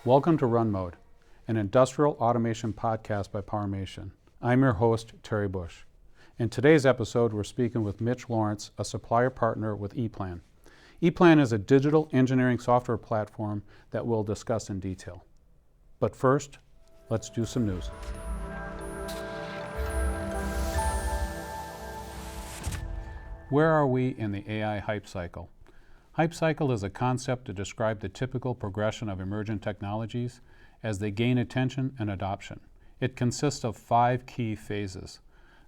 Welcome to Run Mode, an industrial automation podcast by Powermation. I'm your host, Terry Busch. In today's episode, we're speaking with Mitch Lawrence, a supplier partner with Eplan. Eplan is a digital engineering software platform that we'll discuss in detail. But first, let's do some news. Where are we in the AI hype cycle? Hype cycle is a concept to describe the typical progression of emergent technologies as they gain attention and adoption. It consists of 5 key phases.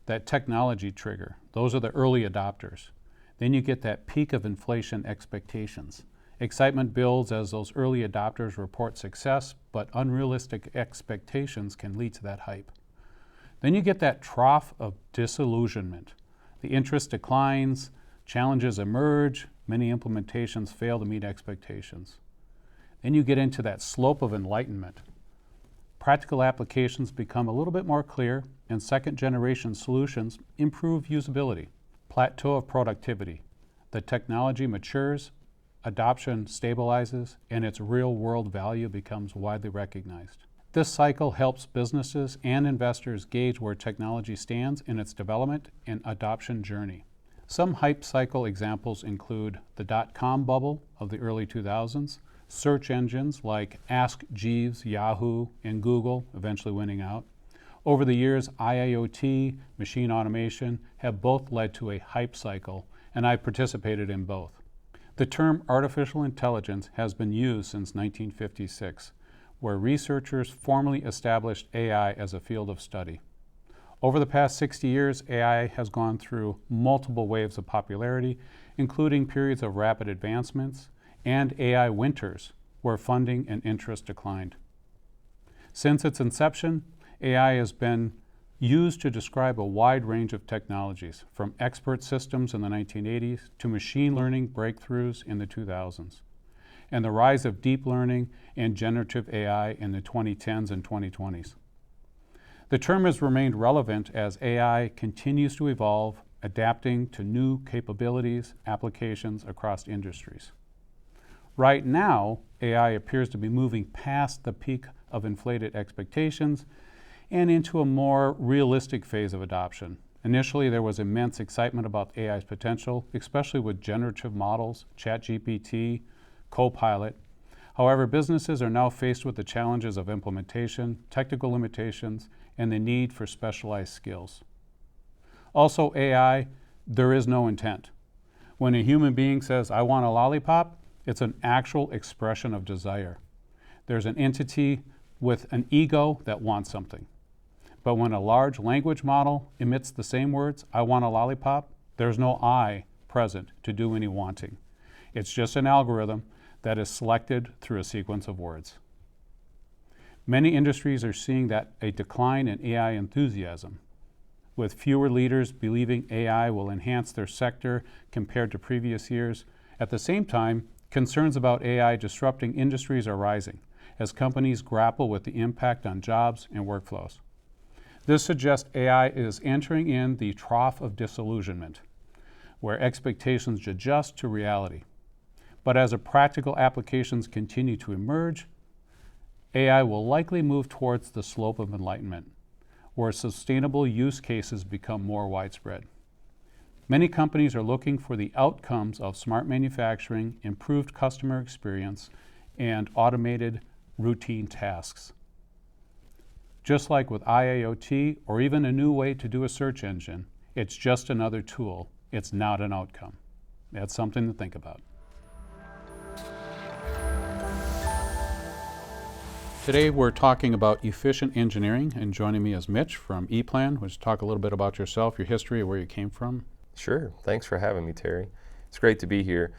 That technology trigger, those are the early adopters. Then you get that peak of inflation expectations. Excitement builds as those early adopters report success, but unrealistic expectations can lead to that hype. Then you get that trough of disillusionment. The interest declines, challenges emerge, many implementations fail to meet expectations. Then you get into that slope of enlightenment. Practical applications become a little bit more clear, and second-generation solutions improve usability. Plateau of productivity. The technology matures, adoption stabilizes, and its real-world value becomes widely recognized. This cycle helps businesses and investors gauge where technology stands in its development and adoption journey. Some hype cycle examples include the dot-com bubble of the early 2000s, search engines like Ask Jeeves, Yahoo, and Google eventually winning out. Over the years, IIoT, machine automation have both led to a hype cycle, and I participated in both. The term artificial intelligence has been used since 1956, where researchers formally established AI as a field of study. Over the past 60 years, AI has gone through multiple waves of popularity, including periods of rapid advancements and AI winters, where funding and interest declined. Since its inception, AI has been used to describe a wide range of technologies, from expert systems in the 1980s to machine learning breakthroughs in the 2000s, and the rise of deep learning and generative AI in the 2010s and 2020s. The term has remained relevant as AI continues to evolve, adapting to new capabilities, applications across industries. Right now, AI appears to be moving past the peak of inflated expectations and into a more realistic phase of adoption. Initially, there was immense excitement about AI's potential, especially with generative models, ChatGPT, Copilot. However, businesses are now faced with the challenges of implementation, technical limitations, and the need for specialized skills. Also, AI, there is no intent. When a human being says, "I want a lollipop," it's an actual expression of desire. There's an entity with an ego that wants something. But when a large language model emits the same words, "I want a lollipop," there's no I present to do any wanting. It's just an algorithm that is selected through a sequence of words. Many industries are seeing a decline in AI enthusiasm, with fewer leaders believing AI will enhance their sector compared to previous years. At the same time, concerns about AI disrupting industries are rising as companies grapple with the impact on jobs and workflows. This suggests AI is entering in the trough of disillusionment, where expectations adjust to reality. But as practical applications continue to emerge, AI will likely move towards the slope of enlightenment, where sustainable use cases become more widespread. Many companies are looking for the outcomes of smart manufacturing, improved customer experience, and automated routine tasks. Just like with IIoT or even a new way to do a search engine, it's just another tool. It's not an outcome. That's something to think about. Today we're talking about efficient engineering, and joining me is Mitch from Eplan. Would you talk a little bit about yourself, your history, where you came from? Sure. Thanks for having me, Terry. It's great to be here.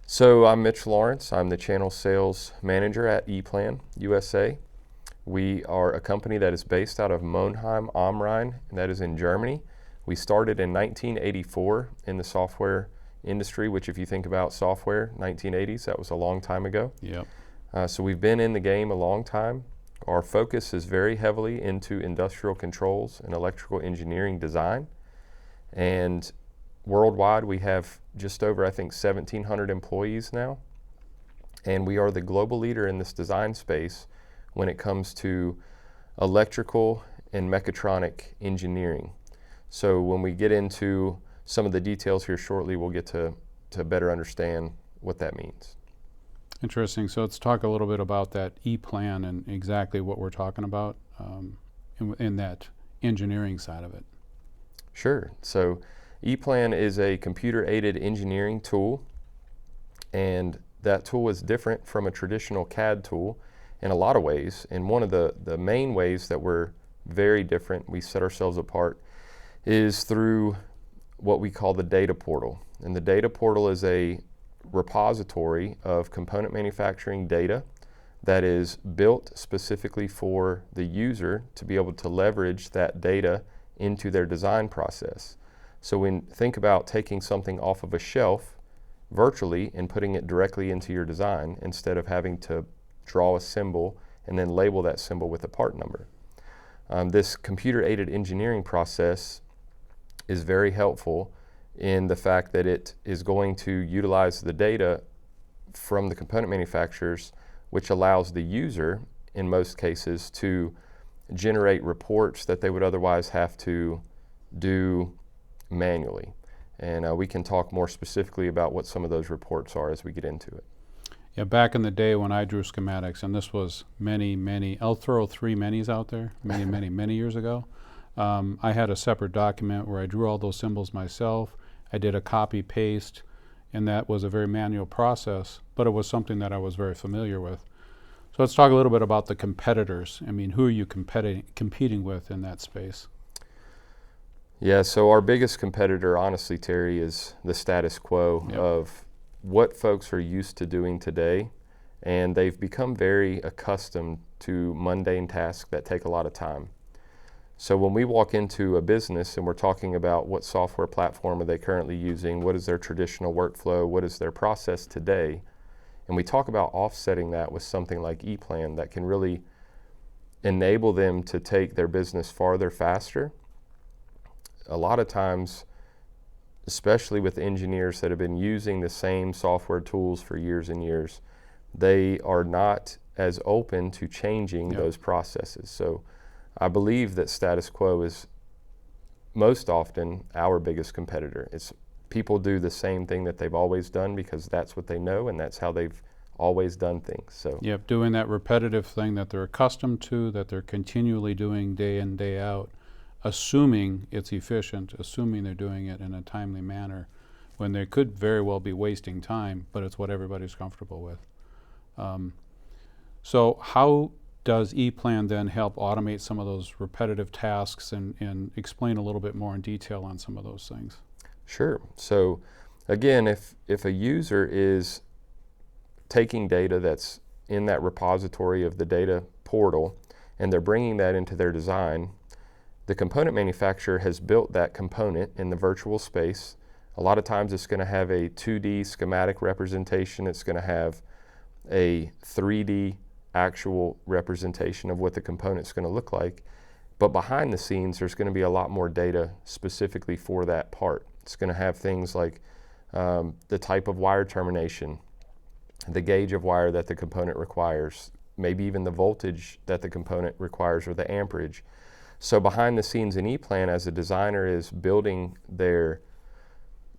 So I'm Mitch Lawrence. I'm the channel sales manager at Eplan USA. We are a company that is based out of Monheim am Rhein, and that is in Germany. We started in 1984 in the software industry, which if you think about software, 1980s, that was a long time ago. Yep. So we've been in the game a long time. Our focus is very heavily into industrial controls and electrical engineering design. And worldwide, we have just over, I think, 1,700 employees now. And we are the global leader in this design space when it comes to electrical and mechatronic engineering. So when we get into some of the details here shortly, we'll get to better understand what that means. Interesting. So let's talk a little bit about that Eplan and exactly what we're talking about in that engineering side of it. Sure. So Eplan is a computer-aided engineering tool, and that tool is different from a traditional CAD tool in a lot of ways. And one of the main ways that we're very different, we set ourselves apart, is through what we call the data portal. And the data portal is a repository of component manufacturing data that is built specifically for the user to be able to leverage that data into their design process. So when think about taking something off of a shelf virtually and putting it directly into your design instead of having to draw a symbol and then label that symbol with a part number. This computer-aided engineering process is very helpful in the fact that it is going to utilize the data from the component manufacturers, which allows the user, in most cases, to generate reports that they would otherwise have to do manually. And we can talk more specifically about what some of those reports are as we get into it. Yeah, back in the day when I drew schematics, and this was many, I'll throw 3 manys out there, many years ago. I had a separate document where I drew all those symbols myself. I did a copy paste, and that was a very manual process, but it was something that I was very familiar with. So let's talk a little bit about the competitors. I mean, who are you competing with in that space? Yeah, so our biggest competitor, honestly, Terry, is the status quo of what folks are used to doing today, and they've become very accustomed to mundane tasks that take a lot of time. So when we walk into a business and we're talking about what software platform are they currently using, what is their traditional workflow, what is their process today, and we talk about offsetting that with something like Eplan that can really enable them to take their business farther faster. A lot of times, especially with engineers that have been using the same software tools for years and years, they are not as open to changing those processes. So I believe that status quo is most often our biggest competitor. It's people do the same thing that they've always done because that's what they know and that's how they've always done things. So doing that repetitive thing that they're accustomed to, that they're continually doing day in, day out, assuming it's efficient, assuming they're doing it in a timely manner, when they could very well be wasting time, but it's what everybody's comfortable with. So how does Eplan then help automate some of those repetitive tasks and explain a little bit more in detail on some of those things? Sure. So again, if a user is taking data that's in that repository of the data portal and they're bringing that into their design, the component manufacturer has built that component in the virtual space. A lot of times it's going to have a 2D schematic representation. It's going to have a 3D actual representation of what the component's going to look like. But behind the scenes, there's going to be a lot more data specifically for that part. It's going to have things like the type of wire termination, the gauge of wire that the component requires, maybe even the voltage that the component requires or the amperage. So behind the scenes in Eplan, as a designer is building their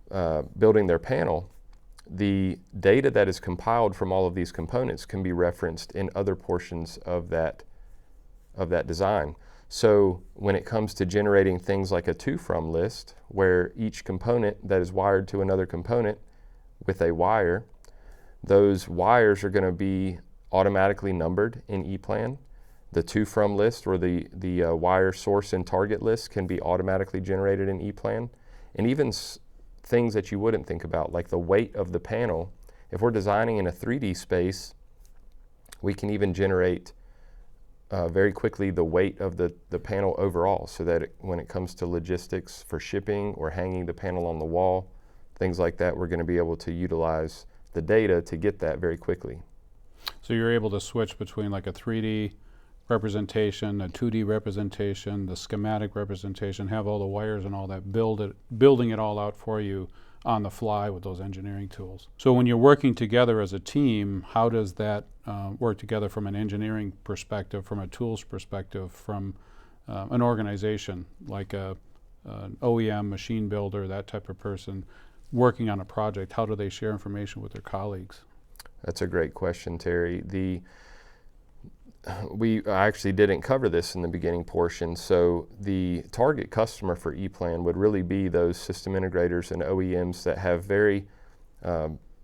panel, the data that is compiled from all of these components can be referenced in other portions of that design. So when it comes to generating things like a to-from list, where each component that is wired to another component with a wire, those wires are going to be automatically numbered in Eplan. The to-from list or the wire source and target list can be automatically generated in Eplan. And even things that you wouldn't think about, like the weight of the panel. If we're designing in a 3D space, we can even generate very quickly the weight of the panel overall, so that when it comes to logistics for shipping or hanging the panel on the wall, things like that, we're going to be able to utilize the data to get that very quickly. So you're able to switch between like a 3D representation, a 2D representation, the schematic representation, have all the wires and all that, building it all out for you on the fly with those engineering tools. So when you're working together as a team, how does that work together from an engineering perspective, from a tools perspective, from an organization like an OEM, machine builder, that type of person working on a project? How do they share information with their colleagues? That's a great question, Terry. I actually didn't cover this in the beginning portion. So the target customer for Eplan would really be those system integrators and OEMs that have very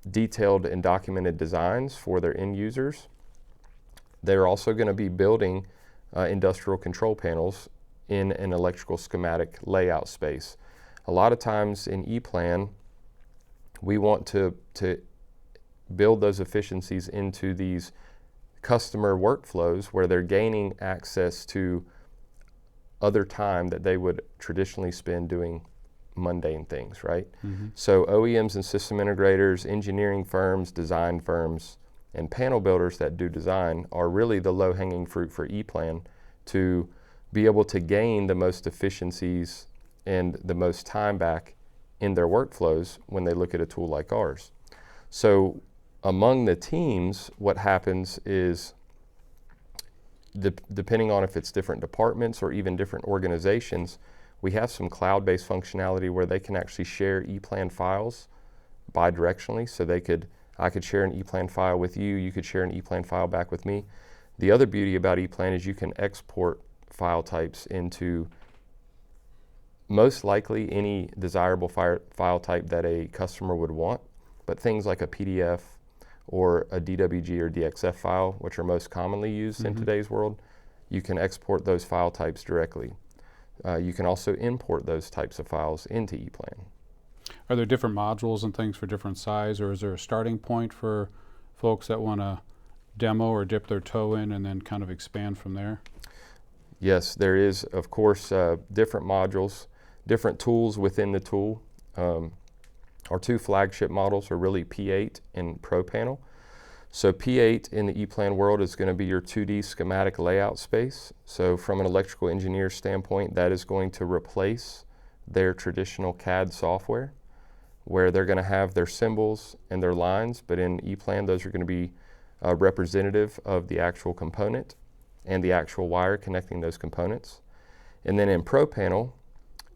detailed and documented designs for their end users. They're also going to be building industrial control panels in an electrical schematic layout space. A lot of times in Eplan, we want to build those efficiencies into these customer workflows where they're gaining access to other time that they would traditionally spend doing mundane things, right? Mm-hmm. So OEMs and system integrators, engineering firms, design firms, and panel builders that do design are really the low-hanging fruit for Eplan to be able to gain the most efficiencies and the most time back in their workflows when they look at a tool like ours. So among the teams, what happens is, depending on if it's different departments or even different organizations, we have some cloud-based functionality where they can actually share Eplan files bi-directionally. So I could share an Eplan file with you, you could share an Eplan file back with me. The other beauty about Eplan is you can export file types into most likely any desirable file type that a customer would want, but things like a PDF or a DWG or DXF file, which are most commonly used in today's world, you can export those file types directly. You can also import those types of files into Eplan. Are there different modules and things for different size, or is there a starting point for folks that want to demo or dip their toe in and then kind of expand from there? Yes, there is, of course, different modules, different tools within the tool. Our two flagship models are really P8 and Pro Panel. So P8 in the Eplan world is going to be your 2D schematic layout space. So from an electrical engineer standpoint, that is going to replace their traditional CAD software, where they're going to have their symbols and their lines, but in Eplan, those are going to be representative of the actual component and the actual wire connecting those components. And then in Pro Panel,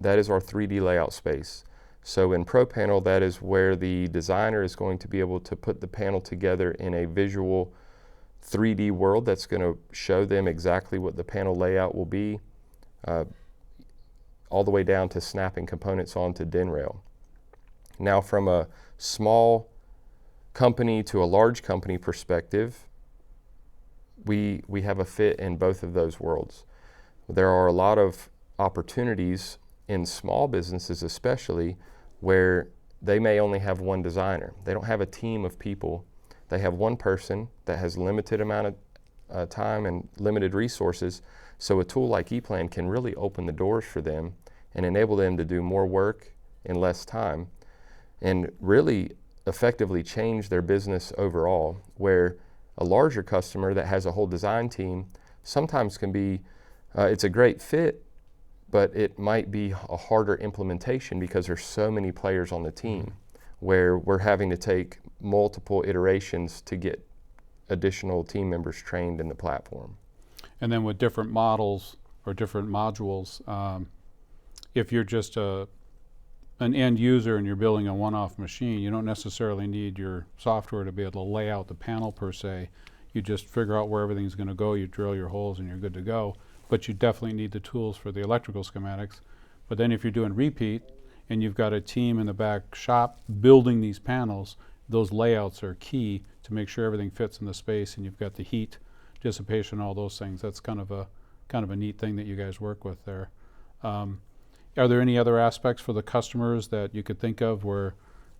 that is our 3D layout space. So in Pro Panel, that is where the designer is going to be able to put the panel together in a visual 3D world that's going to show them exactly what the panel layout will be, all the way down to snapping components onto DIN rail. Now, from a small company to a large company perspective, we have a fit in both of those worlds. There are a lot of opportunities in small businesses especially, where they may only have one designer. They don't have a team of people. They have one person that has limited amount of time and limited resources. So a tool like Eplan can really open the doors for them and enable them to do more work in less time and really effectively change their business overall, where a larger customer that has a whole design team sometimes can be, it's a great fit, but it might be a harder implementation because there's so many players on the team where we're having to take multiple iterations to get additional team members trained in the platform. And then with different models or different modules, if you're just an end user and you're building a one-off machine, you don't necessarily need your software to be able to lay out the panel per se. You just figure out where everything's going to go, you drill your holes, and you're good to go. But you definitely need the tools for the electrical schematics. But then if you're doing repeat and you've got a team in the back shop building these panels, those layouts are key to make sure everything fits in the space, and you've got the heat dissipation, all those things. That's kind of a neat thing that you guys work with there. Are there any other aspects for the customers that you could think of where,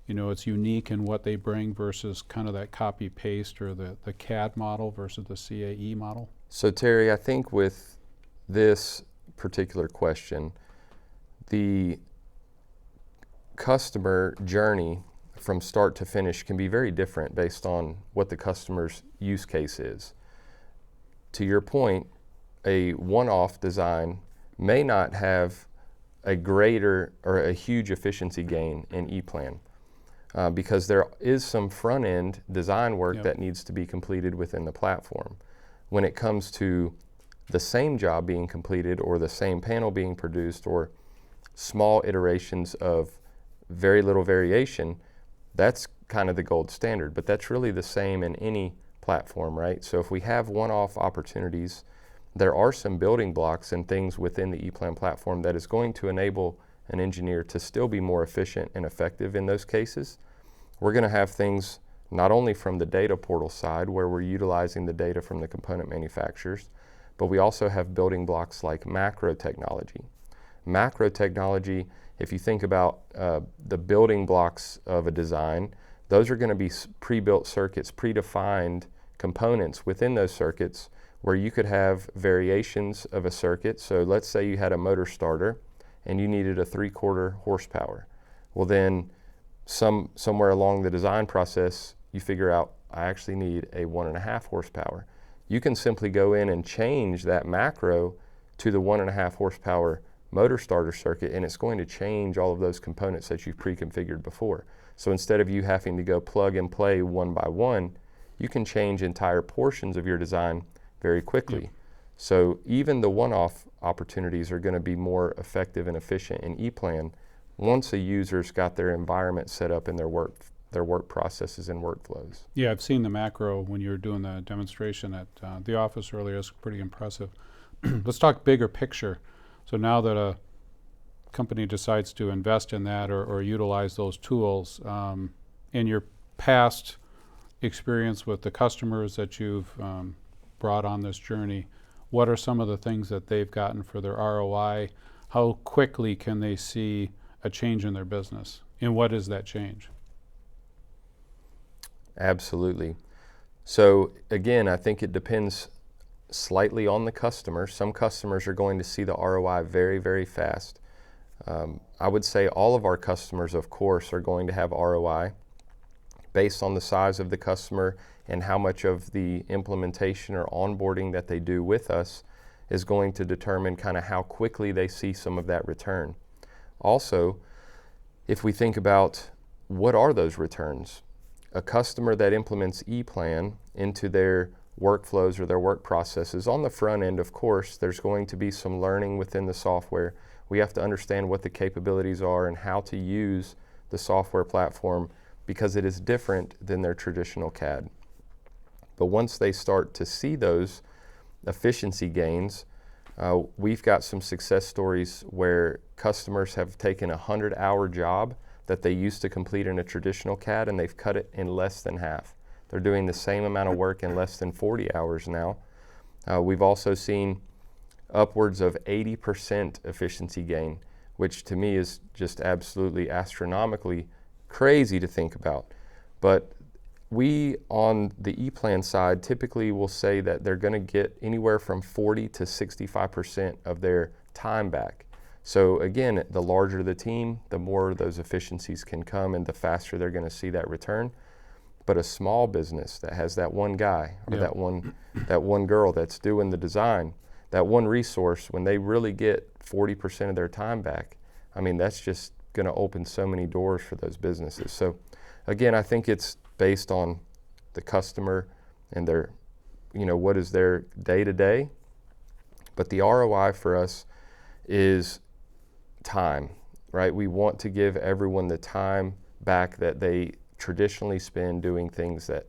you know, it's unique in what they bring versus kind of that copy paste or the CAD model versus the CAE model? So Terry, I think with this particular question, the customer journey from start to finish can be very different based on what the customer's use case is. To your point, a one-off design may not have a greater or a huge efficiency gain in Eplan because there is some front-end design work that needs to be completed within the platform. When it comes to the same job being completed or the same panel being produced or small iterations of very little variation, that's kind of the gold standard, but that's really the same in any platform, right? So if we have one-off opportunities, there are some building blocks and things within the Eplan platform that is going to enable an engineer to still be more efficient and effective in those cases. We're going to have things not only from the data portal side where we're utilizing the data from the component manufacturers, but we also have building blocks like macro technology. Macro technology, if you think about the building blocks of a design, those are going to be pre-built circuits, predefined components within those circuits where you could have variations of a circuit. So let's say you had a motor starter and you needed a 3/4 horsepower. Well then, somewhere along the design process, you figure out I actually need a 1.5 horsepower. You can simply go in and change that macro to the 1.5 horsepower motor starter circuit, and it's going to change all of those components that you've pre-configured before. So instead of you having to go plug and play one by one, you can change entire portions of your design very quickly. Yep. So even the one-off opportunities are going to be more effective and efficient in Eplan once a user's got their environment set up in their work processes and workflows. Yeah, I've seen the macro when you were doing the demonstration at the office earlier. It's pretty impressive. Let's talk bigger picture. So now that a company decides to invest in that or utilize those tools, in your past experience with the customers that you've brought on this journey, what are some of the things that they've gotten for their ROI? How quickly can they see a change in their business? And what is that change? Absolutely. So again, I think it depends slightly on the customer. Some customers are going to see the ROI very, very fast. I would say all of our customers, of course, are going to have ROI based on the size of the customer and how much of the implementation or onboarding that they do with us is going to determine kind of how quickly they see some of that return. Also, if we think about what are those returns, a customer that implements Eplan into their workflows or their work processes, on the front end, of course, there's going to be some learning within the software. We have to understand what the capabilities are and how to use the software platform because it is different than their traditional CAD. But once they start to see those efficiency gains, we've got some success stories where customers have taken a 100-hour job that they used to complete in a traditional CAD and they've cut it in less than half. They're doing the same amount of work in less than 40 hours now. We've also seen upwards of 80% efficiency gain, which to me is just absolutely astronomically crazy to think about. But we, on the Eplan side, typically will say that they're going to get anywhere from 40 to 65% of their time back. So again, the larger the team, the more those efficiencies can come and the faster they're going to see that return. But a small business that has that one guy or that one girl that's doing the design, that one resource, when they really get 40% of their time back, I mean, that's just going to open so many doors for those businesses. So again, I think it's based on the customer and their, what is their day-to-day. But the ROI for us is time, right? We want to give everyone the time back that they traditionally spend doing things that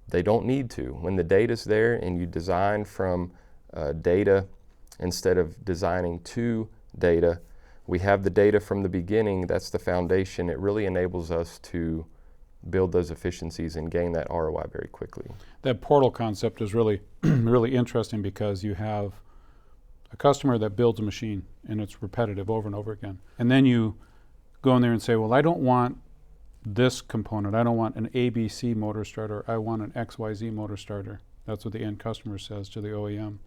they don't need to. When the data's there and you design from data instead of designing to data, we have the data from the beginning. That's the foundation. It really enables us to build those efficiencies and gain that ROI very quickly. That portal concept is really, really interesting because you have a customer that builds a machine and it's repetitive over and over again. And then you go in there and say, well, I don't want this component. I don't want an ABC motor starter. I want an XYZ motor starter. That's what the end customer says to the OEM.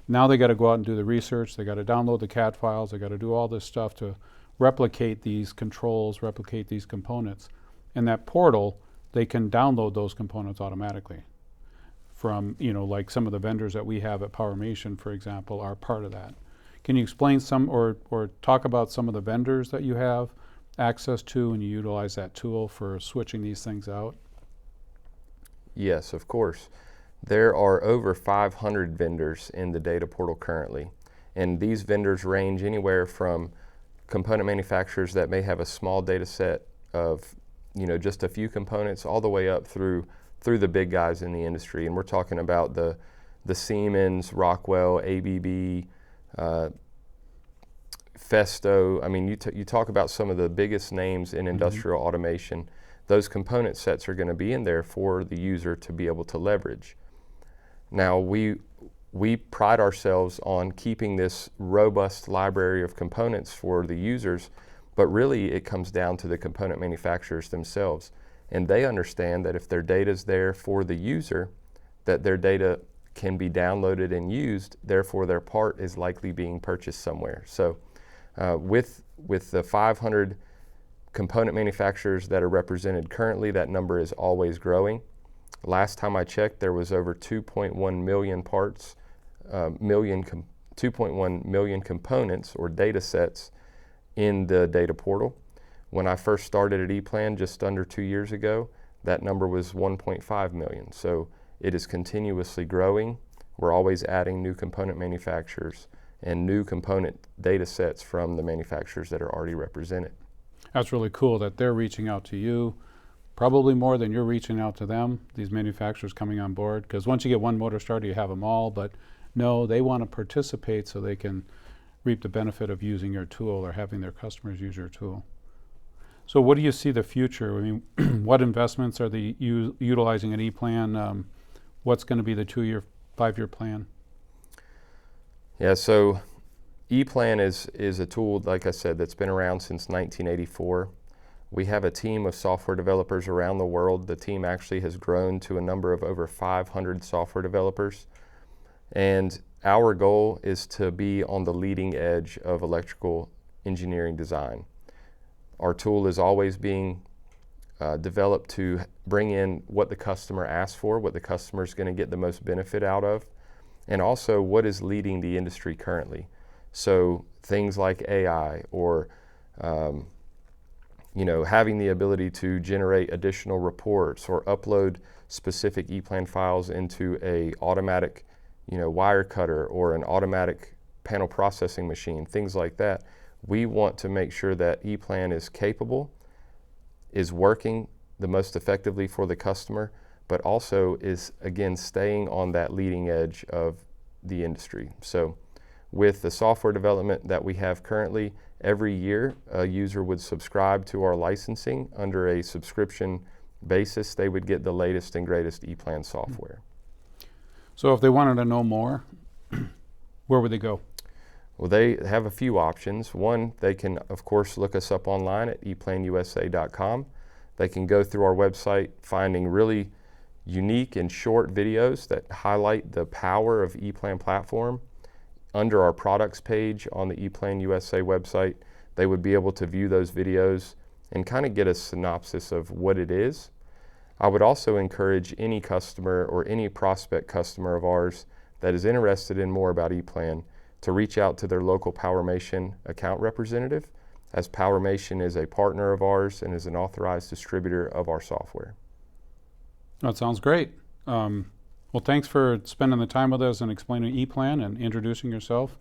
Now they got to go out and do the research. They got to download the CAD files. They got to do all this stuff to replicate these controls, replicate these components. In that portal, they can download those components automatically. from, like some of the vendors that we have at PowerMation, for example, are part of that. Can you explain some or talk about some of the vendors that you have access to and you utilize that tool for switching these things out? Yes, of course. There are over 500 vendors in the data portal currently, and these vendors range anywhere from component manufacturers that may have a small data set of just a few components all the way up through the big guys in the industry. And we're talking about the Siemens, Rockwell, ABB, Festo. I mean, you talk about some of the biggest names in industrial automation. Those component sets are going to be in there for the user to be able to leverage. Now, we pride ourselves on keeping this robust library of components for the users, but really it comes down to the component manufacturers themselves. And they understand that if their data is there for the user, that their data can be downloaded and used, therefore their part is likely being purchased somewhere. So with the 500 component manufacturers that are represented currently, that number is always growing. Last time I checked, there was over 2.1 million parts, 2.1 million components or data sets in the data portal. When I first started at Eplan just under 2 years ago, that number was 1.5 million. So it is continuously growing. We're always adding new component manufacturers and new component data sets from the manufacturers that are already represented. That's really cool that they're reaching out to you, probably more than you're reaching out to them, these manufacturers coming on board. Because once you get one motor starter, you have them all. But no, they want to participate so they can reap the benefit of using your tool or having their customers use your tool. So what do you see the future? I mean, what investments are they utilizing at Eplan? What's going to be the 2-year, 5-year plan? Yeah, so Eplan is a tool, like I said, that's been around since 1984. We have a team of software developers around the world. The team actually has grown to a number of over 500 software developers. And our goal is to be on the leading edge of electrical engineering design. Our tool is always being developed to bring in what the customer asks for, what the customer is going to get the most benefit out of, and also what is leading the industry currently. So things like AI or having the ability to generate additional reports or upload specific Eplan files into a automatic wire cutter or an automatic panel processing machine, things like that. We want to make sure that Eplan is capable, is working the most effectively for the customer, but also is, again, staying on that leading edge of the industry. So with the software development that we have currently, every year a user would subscribe to our licensing under a subscription basis. They would get the latest and greatest Eplan software. So if they wanted to know more, where would they go? Well, they have a few options. One, they can, of course, look us up online at eplanusa.com. They can go through our website, finding really unique and short videos that highlight the power of Eplan platform. Under our products page on the Eplan USA website, they would be able to view those videos and kind of get a synopsis of what it is. I would also encourage any customer or any prospect customer of ours that is interested in more about Eplan to reach out to their local PowerMation account representative, as PowerMation is a partner of ours and is an authorized distributor of our software. That sounds great. Well, thanks for spending the time with us and explaining Eplan and introducing yourself.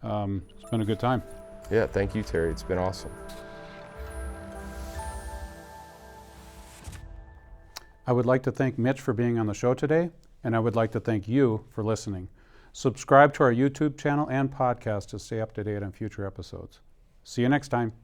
It's been a good time. Yeah, thank you, Terry. It's been awesome. I would like to thank Mitch for being on the show today, and I would like to thank you for listening. Subscribe to our YouTube channel and podcast to stay up to date on future episodes. See you next time.